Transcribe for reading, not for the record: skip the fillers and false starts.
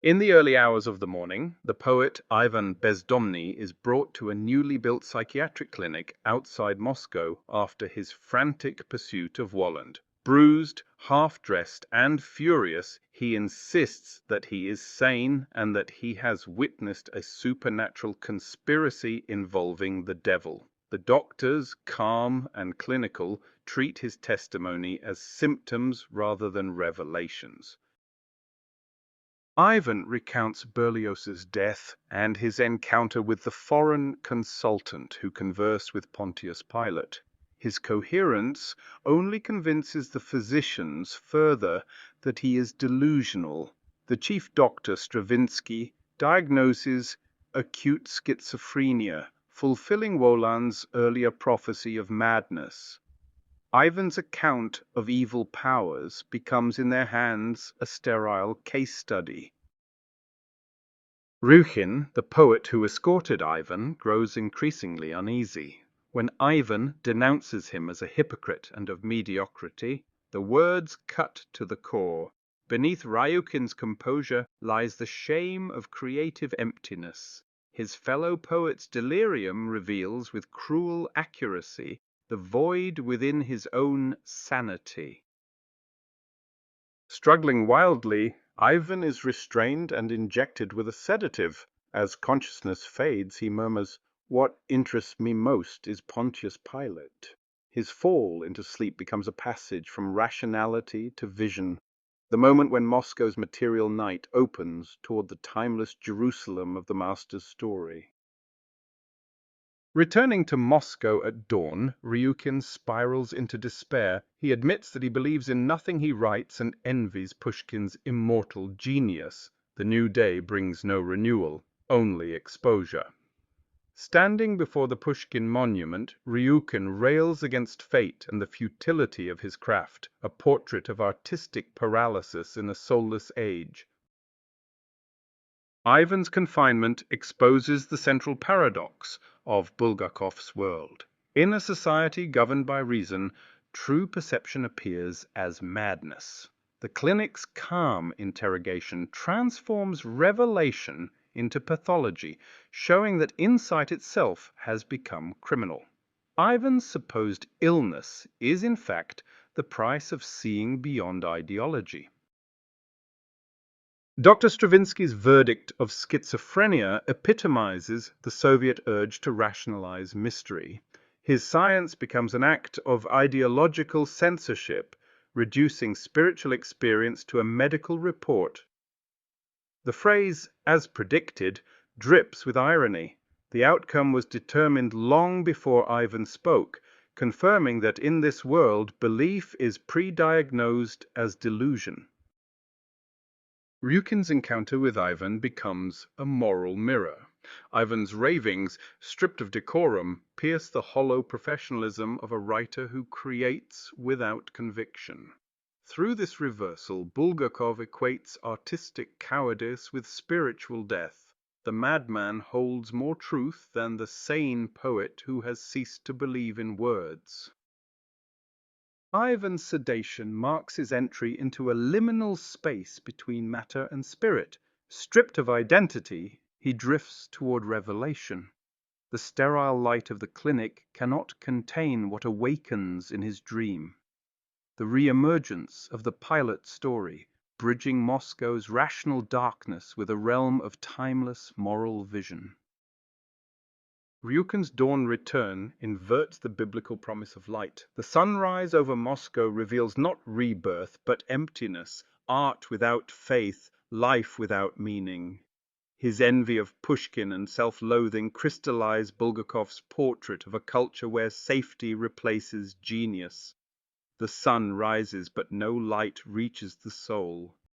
In the early hours of the morning, the poet Ivan Bezdomny is brought to a newly built psychiatric clinic outside Moscow after his frantic pursuit of Walland. Bruised, half-dressed, and furious, he insists that he is sane and that he has witnessed a supernatural conspiracy involving the devil. The doctors, calm and clinical, treat his testimony as symptoms rather than revelations. Ivan recounts Berlioz's death and his encounter with the foreign consultant who conversed with Pontius Pilate. His coherence only convinces the physicians further that he is delusional. The chief doctor, Stravinsky, diagnoses acute schizophrenia, fulfilling Woland's earlier prophecy of madness. Ivan's account of evil powers becomes in their hands a sterile case study. Ryukin, the poet who escorted Ivan, grows increasingly uneasy. When Ivan denounces him as a hypocrite and of mediocrity, the words cut to the core. Beneath Ryukin's composure lies the shame of creative emptiness. His fellow poet's delirium reveals with cruel accuracy the void within his own sanity. Struggling wildly, Ivan is restrained and injected with a sedative. As consciousness fades, he murmurs, "What interests me most is Pontius Pilate." His fall into sleep becomes a passage from rationality to vision, the moment when Moscow's material night opens toward the timeless Jerusalem of the master's story. Returning to Moscow at dawn, Ryukin spirals into despair. He admits that he believes in nothing he writes and envies Pushkin's immortal genius. The new day brings no renewal, only exposure. Standing before the Pushkin monument, Ryukin rails against fate and the futility of his craft, a portrait of artistic paralysis in a soulless age. Ivan's confinement exposes the central paradox of Bulgakov's world. In a society governed by reason, true perception appears as madness. The clinic's calm interrogation transforms revelation into pathology, showing that insight itself has become criminal. Ivan's supposed illness is, in fact, the price of seeing beyond ideology. Dr. Stravinsky's verdict of schizophrenia epitomizes the Soviet urge to rationalize mystery. His science becomes an act of ideological censorship, reducing spiritual experience to a medical report. The phrase, "as predicted," drips with irony. The outcome was determined long before Ivan spoke, confirming that in this world belief is pre-diagnosed as delusion. Ryukin's encounter with Ivan becomes a moral mirror. Ivan's ravings, stripped of decorum, pierce the hollow professionalism of a writer who creates without conviction. Through this reversal, Bulgakov equates artistic cowardice with spiritual death. The madman holds more truth than the sane poet who has ceased to believe in words. Ivan's sedation marks his entry into a liminal space between matter and spirit. Stripped of identity, he drifts toward revelation. The sterile light of the clinic cannot contain what awakens in his dream. The re-emergence of the Pilate story, bridging Moscow's rational darkness with a realm of timeless moral vision. Ryukin's dawn return inverts the biblical promise of light. The sunrise over Moscow reveals not rebirth, but emptiness, art without faith, life without meaning. His envy of Pushkin and self-loathing crystallize Bulgakov's portrait of a culture where safety replaces genius. The sun rises, but no light reaches the soul.